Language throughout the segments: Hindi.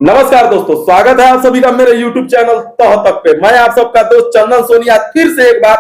नमस्कार दोस्तों, स्वागत है आप सभी का मेरे YouTube चैनल तह तक पे। मैं आप सबका दोस्त चंदन सोनी आज फिर से एक बार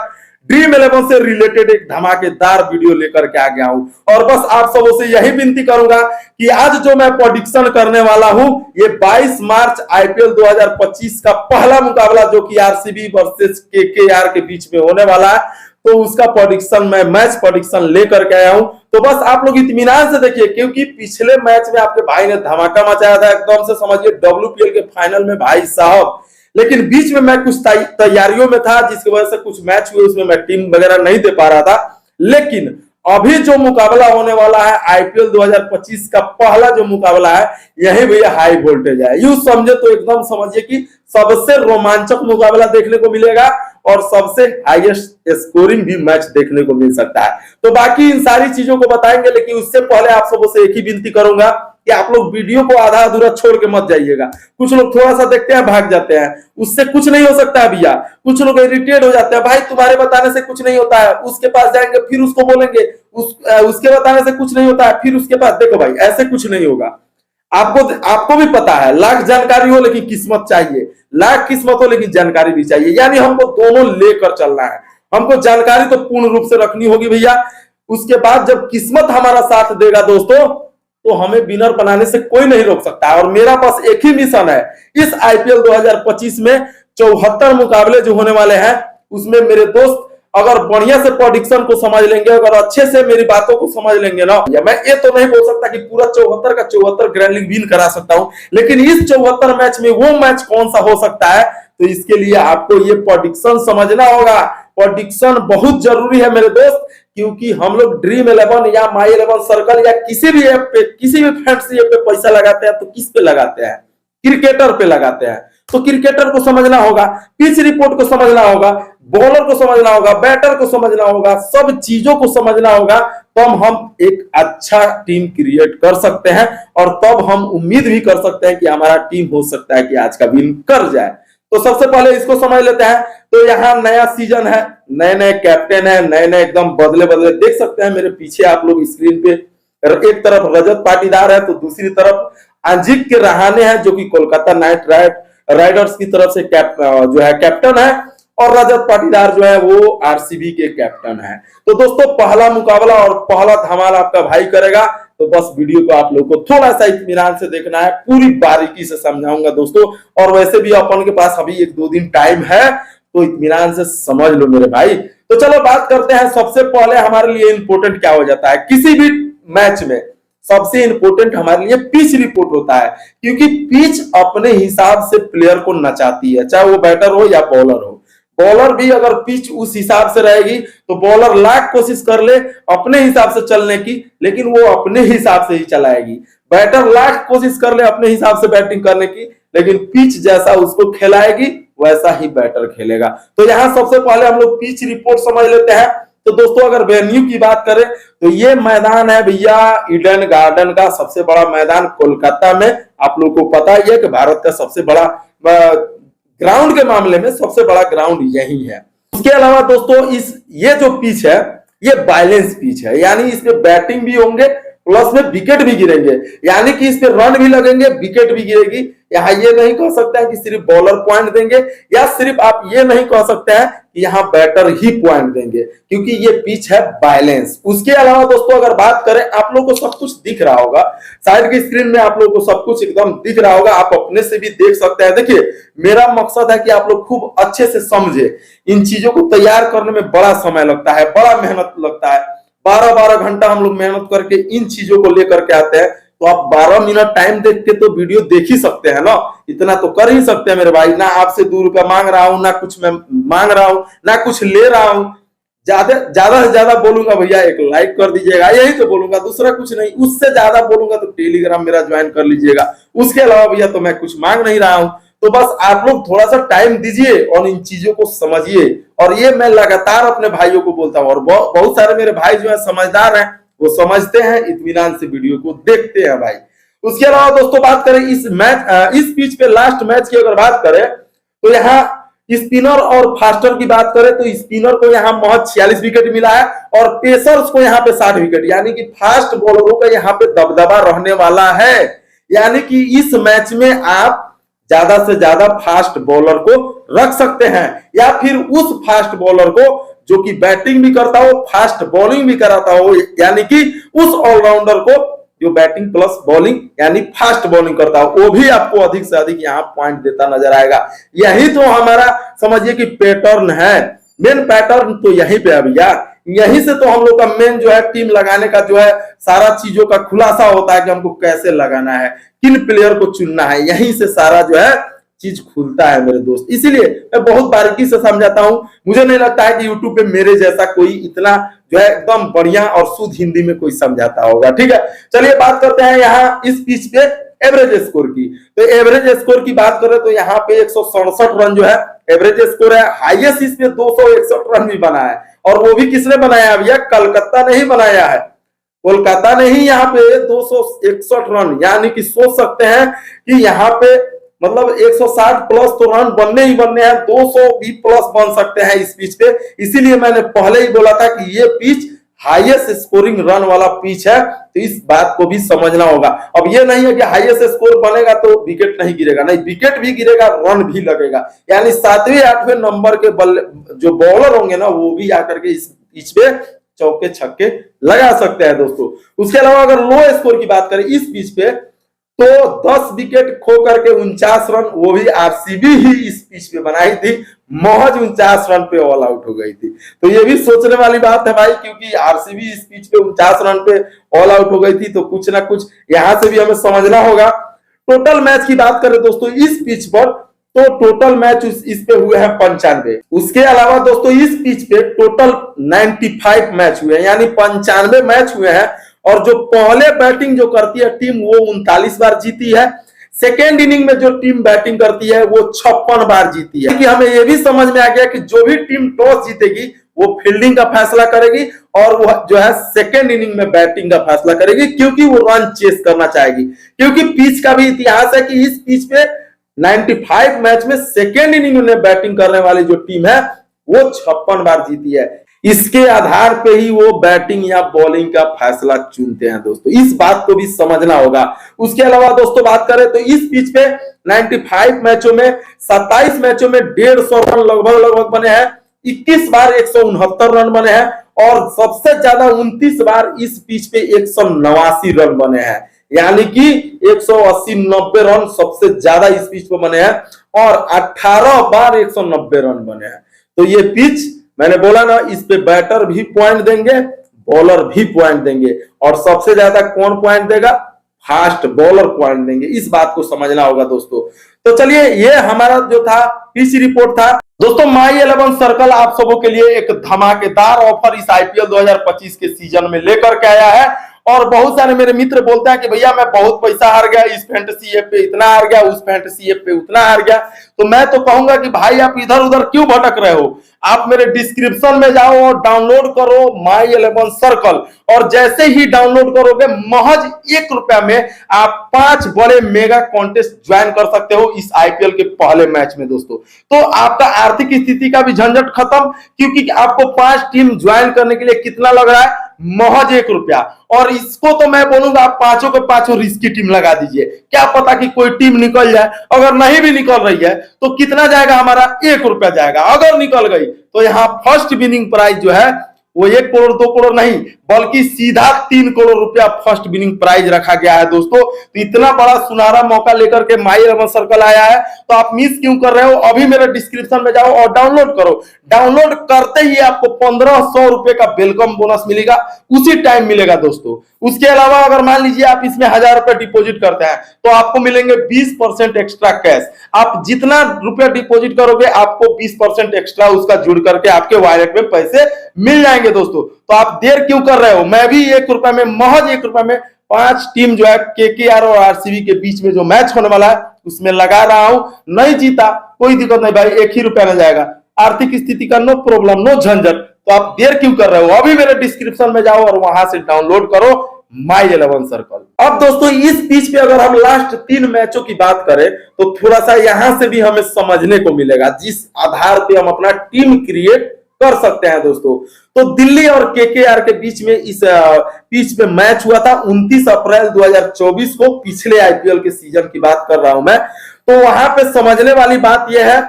ड्रीम 11 से रिलेटेड एक धमाकेदार वीडियो लेकर के आ गया हूं। और बस आप सबों से यही विनती करूंगा कि आज जो मैं प्रेडिक्शन करने वाला हूं, ये 22 मार्च आईपीएल 2025 का पहला मुकाबला जो कि आरसीबी वर्सेस केकेआर के बीच में होने वाला है, तो उसका प्रेडिक्शन मैं मैच प्रेडिक्शन लेकर के आया हूं। तो बस आप लोग इत्मीनान से देखिए, क्योंकि पिछले मैच में आपके भाई ने धमाका मचाया था, एकदम से समझिए डब्ल्यूपीएल के फाइनल में भाई साहब। लेकिन बीच में मैं कुछ तैयारियों में था, जिसकी वजह से कुछ मैच हुए उसमें मैं टीम वगैरह नहीं दे पा रहा था। लेकिन अभी जो मुकाबला होने वाला है आईपीएल 2025 का पहला जो मुकाबला है, यही भैया हाई वोल्टेज है। यूं समझे तो एकदम समझिए कि सबसे रोमांचक मुकाबला देखने को मिलेगा और सबसे हाईएस्ट स्कोरिंग भी मैच देखने को मिल सकता है। तो बाकी इन सारी चीजों को बताएंगे, लेकिन उससे पहले आप सबों से एक ही विनती करूंगा कि आप लोग वीडियो को आधा अधूरा छोड़ के मत जाइएगा। कुछ लोग थोड़ा सा देखते हैं भाग जाते हैं, उससे कुछ नहीं हो सकता है भैया। कुछ लोग इरिटेट हो जाते हैं, भाई तुम्हारे बताने से कुछ नहीं होता है, उसके पास जाएंगे फिर उसको बोलेंगे उसके बताने से कुछ नहीं होता है, फिर उसके पास। देखो भाई, ऐसे कुछ नहीं होगा। आपको भी पता है, लाख जानकारी हो लेकिन किस्मत चाहिए, लाख किस्मत हो लेकिन जानकारी भी चाहिए। यानी हमको दोनों लेकर चलना है। हमको जानकारी तो पूर्ण रूप से रखनी होगी भैया, उसके बाद जब किस्मत हमारा साथ देगा दोस्तों, तो हमें विनर बनाने से कोई नहीं रोक सकता। और मेरा पास एक ही मिशन है, इस आईपीएल 2025 में 74 मुकाबले जो होने वाले हैं, उसमें मेरे दोस्त अगर बढ़िया से प्रेडिक्शन को समझ लेंगे, अगर अच्छे से मेरी बातों को समझ लेंगे ना, या मैं ये तो नहीं बोल सकता कि पूरा 74 का 74 ग्रैंड लीग विन करा सकता हूं, लेकिन इस 74 मैच में वो मैच कौन सा हो सकता है, तो इसके लिए आपको ये प्रेडिक्शन समझना होगा। प्रेडिक्शन बहुत जरूरी है मेरे दोस्त, क्योंकि हम लोग ड्रीम 11 या माई 11 सर्कल या किसी भी ऐप पे, किसी भी फैंटेसी ऐप पे पैसा लगाते हैं तो किस पे लगाते हैं? क्रिकेटर पे लगाते हैं। तो क्रिकेटर को समझना होगा, पिच रिपोर्ट को समझना होगा, बॉलर को समझना होगा, बैटर को समझना होगा, सब चीजों को समझना होगा, तब हम एक अच्छा टीम क्रिएट कर सकते हैं और तब हम उम्मीद भी कर सकते हैं कि हमारा टीम हो सकता है कि आज का विन कर जाए। तो सबसे पहले इसको समझ लेते हैं। तो यहाँ नया सीजन है, नए नए कैप्टन है, नए नए एकदम बदले बदले देख सकते हैं मेरे पीछे आप लोग स्क्रीन पे। एक तरफ रजत पाटीदार है तो दूसरी तरफ अजिंक्य रहाणे है, जो कि कोलकाता नाइट राइडर्स की तरफ से जो है कैप्टन है, और रजत पाटीदार जो है वो आरसीबी के कैप्टन है। तो दोस्तों पहला मुकाबला और पहला धमाल आपका भाई करेगा। तो बस वीडियो को आप लोग को थोड़ा सा इत्मीनान से देखना है, पूरी बारीकी से समझाऊंगा दोस्तों। और वैसे भी अपन के पास अभी 1-2 दिन टाइम है, तो इत्मीनान से समझ लो मेरे भाई। तो चलो बात करते हैं। सबसे पहले हमारे लिए इंपॉर्टेंट क्या हो जाता है किसी भी मैच में? सबसे इंपॉर्टेंट हमारे लिए पिच रिपोर्ट होता है, क्योंकि पिच अपने हिसाब से प्लेयर को नचाती है, चाहे वो बैटर हो या बॉलर हो। बॉलर भी अगर पिच उस हिसाब से रहेगी तो बॉलर लाख कोशिश कर ले अपने हिसाब से चलने की, लेकिन वो अपने हिसाब से ही चलाएगी। बैटर लाख कोशिश कर ले अपने हिसाब से बैटिंग करने की, लेकिन पिच जैसा उसको खिलाएगी वैसा ही बैटर खेलेगा। तो यहाँ सबसे पहले हम लोग पिच रिपोर्ट समझ लेते हैं। तो दोस्तों अगर वेन्यू की बात करें तो ये मैदान है भैया ईडन गार्डन का, सबसे बड़ा मैदान कोलकाता में। आप लोग को पता ही है कि भारत का सबसे बड़ा ग्राउंड के मामले में सबसे बड़ा ग्राउंड यही है। उसके अलावा दोस्तों ये जो पिच है ये बैलेंस पिच है, यानी इसमें बैटिंग भी होंगे प्लस में विकेट भी गिरेंगे, यानी कि इसमें रन भी लगेंगे विकेट भी गिरेगी। यहाँ ये नहीं कह सकते हैं कि सिर्फ बॉलर पॉइंट देंगे, या सिर्फ आप ये नहीं कह सकते हैं कि यहाँ बैटर ही पॉइंट देंगे, क्योंकि ये पिच है बैलेंस। उसके अलावा दोस्तों अगर बात करें, आप लोगों को सब कुछ दिख रहा होगा साइड की स्क्रीन में, आप लोगों को सब कुछ एकदम दिख रहा होगा, आप अपने से भी देख सकते हैं। देखिए मेरा मकसद है कि आप लोग खूब अच्छे से समझे। इन चीजों को तैयार करने में बड़ा समय लगता है, बड़ा मेहनत लगता है। 12-12 घंटा हम लोग मेहनत करके इन चीजों को लेकर के आते हैं। तो आप 12 मिनट टाइम देख के तो वीडियो देख ही सकते हैं ना, इतना तो कर ही सकते हैं मेरे भाई। ना आपसे 2 रुपया मांग रहा हूं, ना कुछ मैं मांग रहा हूं, ना कुछ ले रहा हूं। ज्यादा से ज्यादा बोलूंगा भैया एक लाइक कर दीजिएगा, यही तो बोलूंगा, दूसरा कुछ नहीं। उससे ज्यादा बोलूंगा तो टेलीग्राम मेरा ज्वाइन कर लीजिएगा। उसके अलावा भैया तो मैं कुछ मांग नहीं रहा हूं। तो बस आप लोग थोड़ा सा टाइम दीजिए और इन चीजों को समझिए। और ये मैं लगातार अपने भाइयों को बोलता हूँ, और बहुत सारे मेरे भाई जो है समझदार हैं, वो समझते हैं, इत्मीनान से वीडियो को देखते हैं भाई। उसके अलावा दोस्तों बात करें इस पिच पे लास्ट मैच की अगर बात करें, तो यहाँ स्पिनर और फास्टर की बात करें तो स्पिनर को यहाँ महज 46 विकेट मिला है और पेसर्स को यहाँ पे 60 विकेट, यानी कि फास्ट बॉलरों का यहाँ पे दबदबा रहने वाला है। यानी कि इस मैच में आप ज्यादा से ज्यादा फास्ट बॉलर को रख सकते हैं, या फिर उस फास्ट बॉलर को जो कि बैटिंग भी करता हो, फास्ट बॉलिंग भी कराता हो, यानी कि उस ऑलराउंडर को जो बैटिंग प्लस बॉलिंग यानी फास्ट बॉलिंग करता हो, वो भी आपको अधिक से अधिक यहाँ पॉइंट देता नजर आएगा। यही तो हमारा समझिए कि पैटर्न है, मेन पैटर्न तो यहीं पे है भैया। यहीं से तो हम लोग का मेन जो है टीम लगाने का जो है सारा चीजों का खुलासा होता है कि हमको कैसे लगाना है, किन प्लेयर को चुनना है, यहीं से सारा जो है चीज खुलता है मेरे दोस्त। इसीलिए मैं बहुत बारीकी से समझाता हूं। मुझे नहीं लगता है कि यूट्यूब पे मेरे जैसा कोई इतना जो है एकदम बढ़िया और शुद्ध हिंदी में कोई समझाता होगा। ठीक है, चलिए बात करते हैं यहाँ इस पिच पे एवरेज स्कोर की। तो एवरेज स्कोर की बात करें तो यहाँ पे 167 रन जो है एवरेज स्कोर है। हाईएस्ट इसमें 261 रन भी बना है, और वो भी किसने बनाया भैया? कलकत्ता ने ही बनाया है। कोलकाता ने ही यहाँ पे 261 रन, यानी कि सोच सकते हैं कि यहाँ पे मतलब 160 प्लस तो रन बनने ही बनने हैं, 200 भी प्लस बन सकते हैं इस पिच पे। इसीलिए मैंने पहले ही बोला था कि ये पिच हाईएस्ट स्कोरिंग रन वाला पिच है, तो इस बात को भी समझना होगा। अब ये नहीं है कि हाईएस्ट स्कोर बनेगा तो विकेट नहीं गिरेगा, नहीं, विकेट भी गिरेगा, रन भी लगेगा। यानी 7वें 8वें नंबर के जो बॉलर होंगे ना, वो भी आकर के इस पिच पे चौके छक्के लगा सकते हैं दोस्तों। उसके अलावा अगर लो स्कोर की बात करें इस पिच पे, तो 10 विकेट खो करके 49 रन, वो भी आरसीबी ही इस पिच पे बनाई थी, महज 49 रन पे ऑल आउट हो गई थी। तो ये भी सोचने वाली बात है भाई, क्योंकि आरसीबी इस पिच पे 49 रन पे ऑल आउट हो गई थी, तो कुछ ना कुछ यहां से भी हमें समझना होगा। टोटल मैच की बात करें दोस्तों इस पिच पर, तो टोटल मैच इस पे हुए हैं 95। उसके अलावा दोस्तों इस पिच पे टोटल 95 मैच हुए हैं, यानी 95 मैच हुए हैं। और जो पहले बैटिंग जो करती है टीम वो 39 बार जीती है। सेकेंड इनिंग में जो टीम बैटिंग करती है वो 56 बार जीती है। कि हमें ये भी समझ में आ गया कि जो भी टीम टॉस जीतेगी वो फील्डिंग का फैसला करेगी, और वो जो है सेकेंड इनिंग में बैटिंग का फैसला करेगी, क्योंकि वो रन चेस करना चाहेगी। क्योंकि पिच का भी इतिहास है कि इस पिच पे 95 मैच में सेकेंड इनिंग में बैटिंग करने वाली जो टीम है वो 56 बार जीती है। इसके आधार पे ही वो बैटिंग या बॉलिंग का फैसला चुनते हैं दोस्तों, इस बात को भी समझना होगा। उसके अलावा दोस्तों बात करें तो इस पिच पे 95 मैचों में 27 मैचों में 150 रन लगभग बने हैं, 21 बार 169 रन बने हैं, और सबसे ज्यादा 29 बार इस पिच पे 189 रन बने हैं। यानी कि 180-90 रन सबसे ज्यादा इस पिच पे बने हैं, और 18 बार 190 रन बने हैं। तो ये पिच मैंने बोला ना, इस पे बैटर भी पॉइंट देंगे, बॉलर भी पॉइंट देंगे, और सबसे ज्यादा कौन पॉइंट देगा? फास्ट बॉलर पॉइंट देंगे। इस बात को समझना होगा दोस्तों। तो चलिए, ये हमारा जो था पिच रिपोर्ट था दोस्तों। माई 11 सर्कल आप सबों के लिए एक धमाकेदार ऑफर इस आईपीएल 2025 के सीजन में लेकर के आया है। और बहुत सारे मेरे मित्र बोलते हैं कि भैया मैं बहुत पैसा हार गया, इस फैंटेसी ऐप पे इतना हार गया, उस फैंटेसी ऐप पे उतना हार गया। तो मैं तो कहूंगा कि भाई आप इधर उधर क्यों भटक रहे हो? आप मेरे डिस्क्रिप्शन में जाओ और डाउनलोड करो माई 11 सर्कल, और जैसे ही डाउनलोड करोगे महज ₹1 में आप 5 बड़े मेगा कॉन्टेस्ट ज्वाइन कर सकते हो इस आईपीएल के पहले मैच में दोस्तों। तो आपका आर्थिक स्थिति का भी झंझट खत्म, क्योंकि आपको 5 टीम ज्वाइन करने के लिए कितना लग रहा है? महज ₹1। और इसको तो मैं बोलूंगा आप पांचों के पांचों रिस्की टीम लगा दीजिए, क्या पता कि कोई टीम निकल जाए। अगर नहीं भी निकल रही है तो कितना जाएगा? हमारा ₹1 जाएगा। अगर निकल गई तो यहाँ फर्स्ट विनिंग प्राइज जो है वो 1 करोड़ 2 करोड़ नहीं, बल्कि सीधा 3 करोड़ रुपया फर्स्ट विनिंग प्राइज रखा गया है दोस्तों। तो इतना बड़ा सुनहरा मौका लेकर के माई 11 सर्कल आया है, तो आप मिस क्यों कर रहे हो? अभी मेरे डिस्क्रिप्शन में जाओ और डाउनलोड करो। डाउनलोड करते ही आपको 1500 रुपए का वेलकम बोनस मिलेगा, उसी टाइम मिलेगा दोस्तों। उसके अलावा अगर मान लीजिए आप इसमें 1000 रुपए डिपोजिट करते हैं तो आपको मिलेंगे 20% एक्स्ट्रा कैश। आप जितना रुपया डिपोजिट करोगे आपको 20% एक्स्ट्रा उसका जुड़ करके आपके वॉलेट में पैसे मिल जाएंगे दोस्तों। तो आप देर क्यों कर रहे हो? मैं भी ₹1 में, महज ₹1 में 5 टीम जो है केकेआर और आरसीबी के बीच में जो मैच होने वाला है उसमें लगा रहा हूं। नहीं जीता कोई दिक्कत नहीं भाई, ₹1 में जाएगा। आर्थिक स्थिति का नो प्रॉब्लम, नो झंझट। तो आप देर क्यों कर रहे हो? अभी मेरे डिस्क्रिप्शन में जाओ और वहां से डाउनलोड करो माई 11 सर्कल। अब दोस्तों इस पिच पे अगर हम लास्ट 3 मैचों की बात करें तो थोड़ा सा यहां से भी हमें समझने को मिलेगा, जिस आधार पे हम अपना टीम क्रिएट कर सकते हैं दोस्तों। तो दिल्ली और केकेआर के बीच में इस पिच पे मैच हुआ था 29 अप्रैल 2024 को, पिछले आईपीएल के सीजन की बात कर रहा हूं मैं। तो वहां पे समझने वाली बात यह है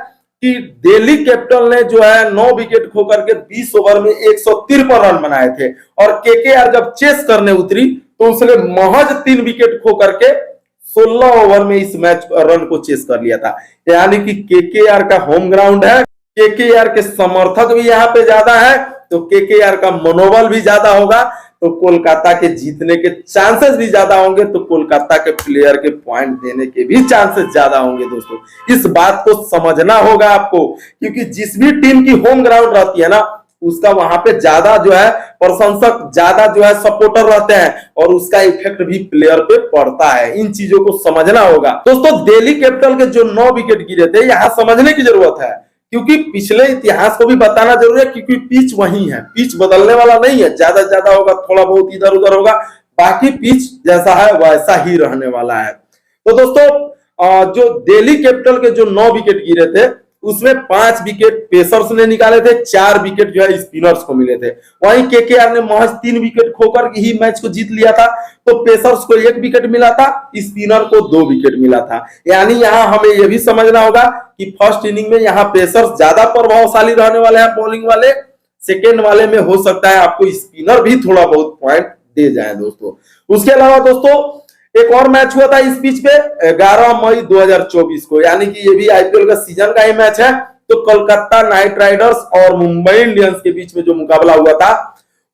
कि दिल्ली कैपिटल ने जो है 9 विकेट खोकर के 20 ओवर में 153 रन बनाए थे, और केकेआर जब चेस करने उतरी तो उसने महज 3 विकेट खोकर के 16 ओवर में इस मैच रन को चेस कर लिया था। यानी कि केकेआर का होम ग्राउंड है, केकेआर के समर्थक भी यहाँ पे ज्यादा है, तो केकेआर का मनोबल भी ज्यादा होगा, तो कोलकाता के जीतने के चांसेस भी ज्यादा होंगे, तो कोलकाता के प्लेयर के पॉइंट देने के भी चांसेस ज्यादा होंगे दोस्तों। इस बात को समझना होगा आपको, क्योंकि जिस भी टीम की होम ग्राउंड रहती है ना, उसका वहां पे ज्यादा जो है प्रशंसक, ज्यादा जो है सपोर्टर रहते हैं, और उसका इफेक्ट भी प्लेयर पे पड़ता है। इन चीजों को समझना होगा दोस्तों। दिल्ली कैपिटल के जो 9 विकेट गिरे थे, यहां समझने की जरूरत है, क्योंकि पिछले इतिहास को भी बताना जरूरी है, क्योंकि पिच वही है, पिच बदलने वाला नहीं है। ज्यादा ज्यादा होगा, थोड़ा बहुत इधर उधर होगा, बाकी पिच जैसा है वैसा ही रहने वाला है। तो दोस्तों जो दिल्ली कैपिटल के जो 9 विकेट गिरे थे, उसमें 5 विकेट पेसर्स ने निकाले थे, 4 विकेट जो है स्पिनर्स को मिले थे। वहीं केकेआर ने महज 3 विकेट खोकर ही मैच को जीत लिया था। तो पेसर्स को 1 विकेट मिला था, स्पिनर को 2 विकेट मिला था। यानी यहां हमें यह भी समझना होगा कि फर्स्ट इनिंग में यहाँ पेसर्स ज्यादा प्रभावशाली रहने वाले हैं बॉलिंग वाले, सेकेंड वाले में हो सकता है आपको स्पिनर भी थोड़ा बहुत पॉइंट दे जाए दोस्तों। उसके अलावा दोस्तों एक और मैच हुआ था इस पिच पे 11 मई 2024 को, यानी कि ये भी आईपीएल का सीजन का ही मैच है। तो कोलकाता नाइट राइडर्स और मुंबई इंडियंस के बीच में जो मुकाबला हुआ था,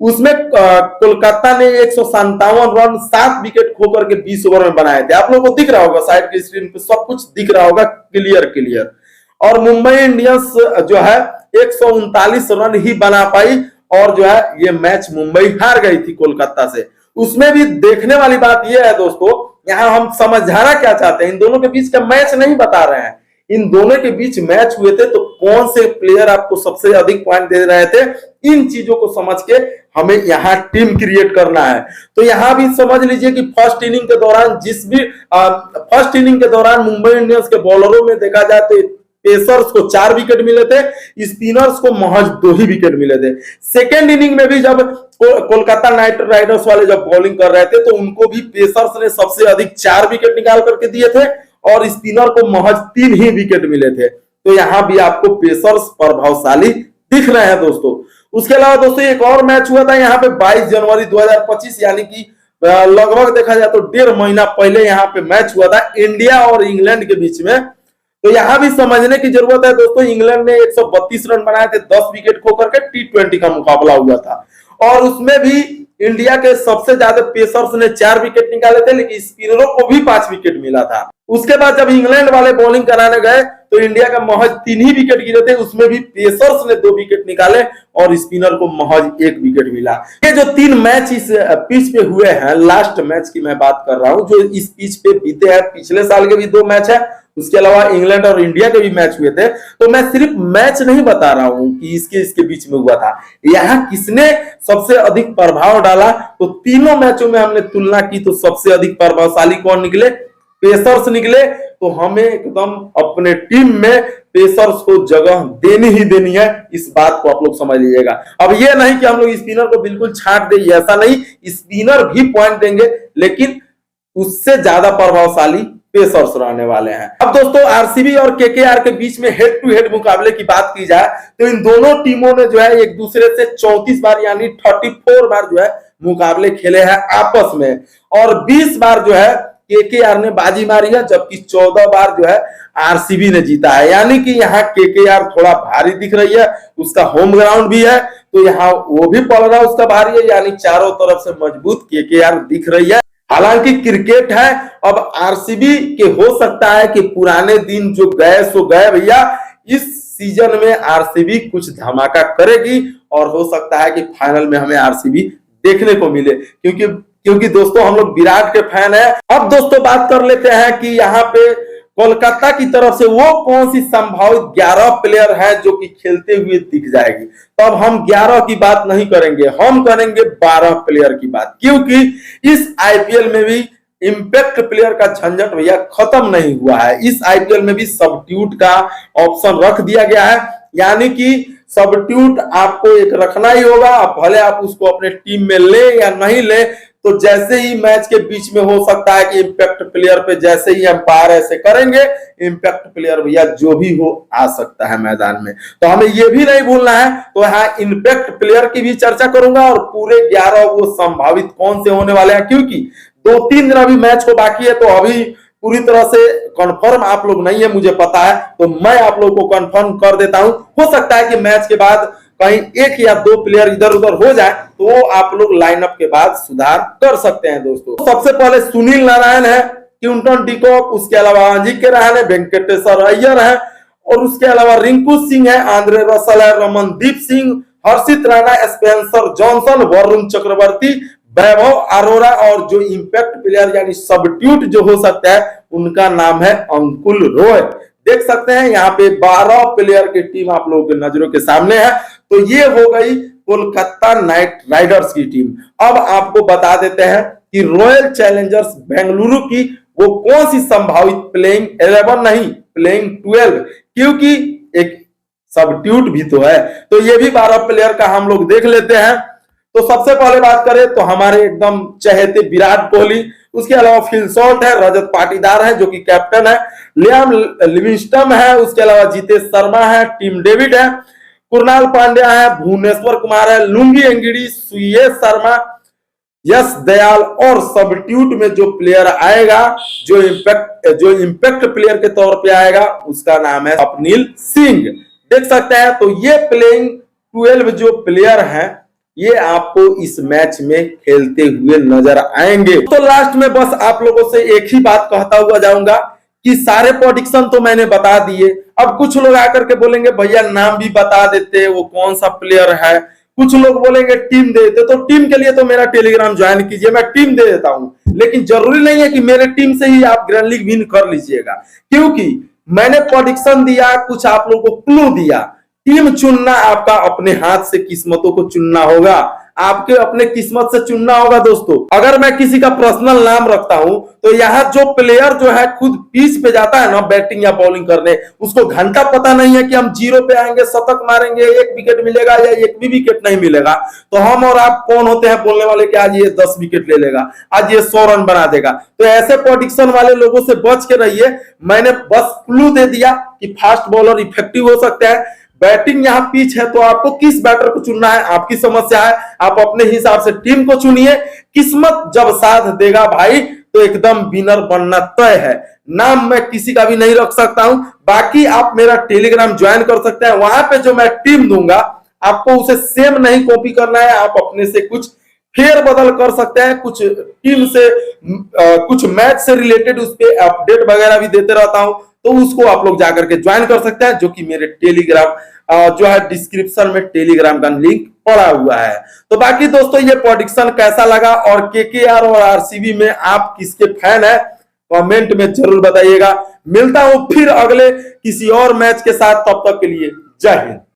उसमें कोलकाता ने 157 रन 7 विकेट खोकर के 20 ओवर में बनाए थे। आप लोगों को दिख रहा होगा, साइड की स्क्रीन पे सब कुछ दिख रहा होगा क्लियर। और मुंबई इंडियंस जो है 139 रन ही बना पाई, और जो है ये मैच मुंबई हार गई थी कोलकाता से। उसमें भी देखने वाली बात यह है दोस्तों, यहां हम समझाना क्या चाहते हैं, इन दोनों के बीच का मैच नहीं बता रहे हैं, इन दोनों के बीच मैच हुए थे, तो कौन से प्लेयर आपको सबसे अधिक पॉइंट दे रहे थे, इन चीजों को समझ के हमें यहाँ टीम क्रिएट करना है। तो यहाँ भी समझ लीजिए कि फर्स्ट इनिंग के दौरान मुंबई इंडियंस के बॉलरों में देखा जाए तो पेसर्स को 4 विकेट मिले थे, स्पिनर्स को महज 2 ही विकेट मिले थे। सेकेंड इनिंग में भी जब कोलकाता नाइट राइडर्स वाले जब बॉलिंग कर रहे थे, तो उनको भी पेसर्स ने सबसे अधिक 4 विकेट निकाल करके दिए थे, और स्पिनर को महज 3 ही विकेट मिले थे। तो यहां भी आपको पेसर्स प्रभावशाली दिख रहे हैं दोस्तों। उसके अलावा दोस्तों एक और मैच हुआ था यहाँ पे 22 जनवरी 2025, यानी कि लगभग देखा जाए तो 1.5 महीना पहले यहाँ पे मैच हुआ था इंडिया और इंग्लैंड के बीच में। तो यहां भी समझने की जरूरत है दोस्तों, इंग्लैंड ने 132 रन बनाए थे 10 विकेट खोकर के, T20 का मुकाबला हुआ था, और उसमें भी इंडिया के सबसे ज्यादा पेसर्स ने 4 विकेट निकाले थे, लेकिन स्पिनरों को भी 5 विकेट मिला था। उसके बाद जब इंग्लैंड वाले बॉलिंग कराने गए, तो इंडिया का महज 3 ही विकेट गिरे थे, उसमें भी पेसर्स ने 2 विकेट निकाले, और स्पिनर को महज 1 विकेट मिला। ये जो 3 मैच इस पिच पे हुए हैं, लास्ट मैच की मैं बात कर रहा हूं, जो इस पिच पे बीते हैं, पिछले साल के भी 2 मैच है, उसके अलावा इंग्लैंड और इंडिया के भी मैच हुए थे। तो मैं सिर्फ मैच नहीं बता रहा हूं कि इसके बीच में हुआ था, यहाँ किसने सबसे अधिक प्रभाव डाला। तो तीनों मैचों में हमने तुलना की, तो सबसे अधिक प्रभावशाली कौन निकले? पेसर्स निकले। तो हमें एकदम अपने टीम में पेसर्स को जगह देनी ही देनी है, इस बात को आप लोग समझ लीजिएगा। अब ये नहीं कि हम लोग स्पिनर को बिल्कुल छांट देंगे, ऐसा नहीं, स्पिनर भी पॉइंट देंगे, लेकिन उससे ज्यादा प्रभावशाली पेसर्स रहने वाले हैं। अब दोस्तों आरसीबी और केकेआर के बीच में हेड टू हेड मुकाबले की बात की जाए, तो इन दोनों टीमों ने जो है एक दूसरे से 34 बार यानी 34 बार जो है मुकाबले खेले हैं आपस में, और 20 बार जो है केकेआर ने बाजी मारी है, जबकि 14 बार जो है आरसीबी ने जीता है। यानी कि यहाँ केकेआर थोड़ा भारी दिख रही है, उसका होम ग्राउंड भी है, तो यहाँ वो भी पड़ रहा है उसका भारी है, यानी चारों तरफ से मजबूत केकेआर दिख रही है। हालांकि क्रिकेट है, अब आरसीबी के हो सकता है कि पुराने दिन जो गए सो गए भैया, इस सीजन में आरसीबी कुछ धमाका करेगी, और हो सकता है कि फाइनल में हमें आरसीबी देखने को मिले, क्योंकि दोस्तों हम लोग विराट के फैन है। अब दोस्तों बात कर लेते हैं कि यहाँ पे कोलकाता की तरफ से वो कौन सी संभावित 11 प्लेयर है जो कि खेलते हुए दिख जाएगी। तो अब हम 11 की बात नहीं करेंगे, हम करेंगे 12 प्लेयर की बात, क्योंकि इस आईपीएल में भी इंपैक्ट प्लेयर का झंझट भैया खत्म नहीं हुआ है। इस आईपीएल में भी सब्स्टिट्यूट का ऑप्शन रख दिया गया है, यानी कि सब्स्टिट्यूट आपको एक रखना ही होगा, भले आप उसको अपने टीम में ले या नहीं ले। तो जैसे ही मैच के बीच में हो सकता है कि इंपैक्ट प्लेयर पे जैसे ही अंपायर ऐसे करेंगे, इंपैक्ट प्लेयर भैया जो भी हो आ सकता है मैदान में। तो हमें ये भी नहीं भूलना है। तो यहाँ इंपैक्ट प्लेयर की भी चर्चा करूंगा और पूरे 11 वो संभावित कौन से होने वाले हैं, क्योंकि 2-3 दिन अभी मैच को बाकी है, तो अभी पूरी तरह से कंफर्म आप लोग नहीं है, मुझे पता है। तो मैं आप लोगों को कंफर्म कर देता हूं। हो सकता है कि मैच के बाद कहीं 1 या 2 प्लेयर इधर उधर हो जाए, तो आप लोग लाइनअप के बाद सुधार कर सकते हैं दोस्तों। सबसे पहले सुनील नारायण है, क्विंटन डिकॉक, उसके अलावा अजिंक्य रहाणे, वेंकटेश्वर अय्यर है, और उसके अलावा रिंकू सिंह है, आंद्रे रसल है, रमनदीप सिंह, हर्षित राणा, स्पेंसर जॉनसन, वरुण चक्रवर्ती, वैभव अरोरा, और जो इंपैक्ट प्लेयर यानी सब्स्टिट्यूट जो हो सकता है उनका नाम है अंकुल रॉय। देख सकते हैं यहाँ पे 12 प्लेयर की टीम आप लोगों के नजरों के सामने है। तो ये हो गई कोलकाता नाइट राइडर्स की टीम। अब आपको बता देते हैं कि रॉयल चैलेंजर्स बेंगलुरु की वो कौन सी संभावित प्लेइंग 11 नहीं, प्लेइंग 12, क्योंकि एक सब्स्टिट्यूट भी तो है। तो ये भी 12 प्लेयर का हम लोग देख लेते हैं। तो सबसे पहले बात करें तो हमारे एकदम चहेते विराट कोहली, उसके अलावा फिल शॉर्ट है, रजत पाटीदार है जो कि कैप्टन है, लियाम लिविंगस्टन है, उसके अलावा जीतेश शर्मा है, टीम डेविड है, कुणाल पांड्या है, भुवनेश्वर कुमार है, लुंगी एंगिडी, सुयश शर्मा, यश दयाल, और सब्स्टिट्यूट में जो प्लेयर आएगा, जो इंपैक्ट प्लेयर के तौर पे आएगा, उसका नाम है स्वप्निल सिंह। देख सकते हैं। तो ये प्लेइंग 12 जो प्लेयर हैं ये आपको इस मैच में खेलते हुए नजर आएंगे। तो लास्ट में बस आप लोगों से एक ही बात कहता हुआ जाऊंगा कि सारे प्रेडिक्शन तो मैंने बता दिए। अब कुछ लोग आकर के बोलेंगे भैया नाम भी बता देते, वो कौन सा प्लेयर है। कुछ लोग बोलेंगे टीम दे देते, तो टीम के लिए तो मेरा टेलीग्राम ज्वाइन कीजिए, मैं टीम दे देता हूं। लेकिन जरूरी नहीं है कि मेरे टीम से ही आप ग्रैंड लीग विन कर लीजिएगा, क्योंकि मैंने प्रेडिक्शन दिया, कुछ आप लोगों को क्लू दिया। टीम चुनना आपका अपने हाथ से, किस्मतों को चुनना होगा, आपके अपने किस्मत से चुनना होगा दोस्तों। अगर मैं किसी का पर्सनल नाम रखता हूं तो यहाँ जो प्लेयर जो है खुद पिच पे जाता है ना बैटिंग या बॉलिंग करने, उसको घंटा पता नहीं है कि हम 0 पे आएंगे, शतक मारेंगे, 1 विकेट मिलेगा या 1 भी विकेट नहीं मिलेगा। तो हम और आप कौन होते हैं बोलने वाले कि आज ये 10 विकेट ले लेगा, आज ये 100 रन बना देगा। तो ऐसे प्रेडिक्शन वाले लोगों से बच के रहिए। मैंने बस क्लू दे दिया कि फास्ट बॉलर इफेक्टिव हो सकते हैं। बैटिंग यहाँ पिच है तो आपको किस बैटर को चुनना है आपकी समस्या है, आप अपने हिसाब से टीम को चुनिए। किस्मत जब साथ देगा भाई तो एकदम विनर बनना तय है। नाम मैं किसी का भी नहीं रख सकता हूं, बाकी आप मेरा टेलीग्राम ज्वाइन कर सकते हैं। वहां पे जो मैं टीम दूंगा आपको उसे सेम नहीं कॉपी करना है, आप अपने से कुछ फेर बदल कर सकते हैं। कुछ टीम से कुछ मैच से रिलेटेड उस पर अपडेट वगैरह भी देते रहता हूं, तो उसको आप लोग जाकर के ज्वाइन कर सकते हैं, जो कि मेरे टेलीग्राम जो है डिस्क्रिप्शन में टेलीग्राम का लिंक पड़ा हुआ है। तो बाकी दोस्तों ये प्रेडिक्शन कैसा लगा और केकेआर और आरसीबी में आप किसके फैन है कमेंट में जरूर बताइएगा। मिलता हूं फिर अगले किसी और मैच के साथ, तब तक के लिए जय हिंद।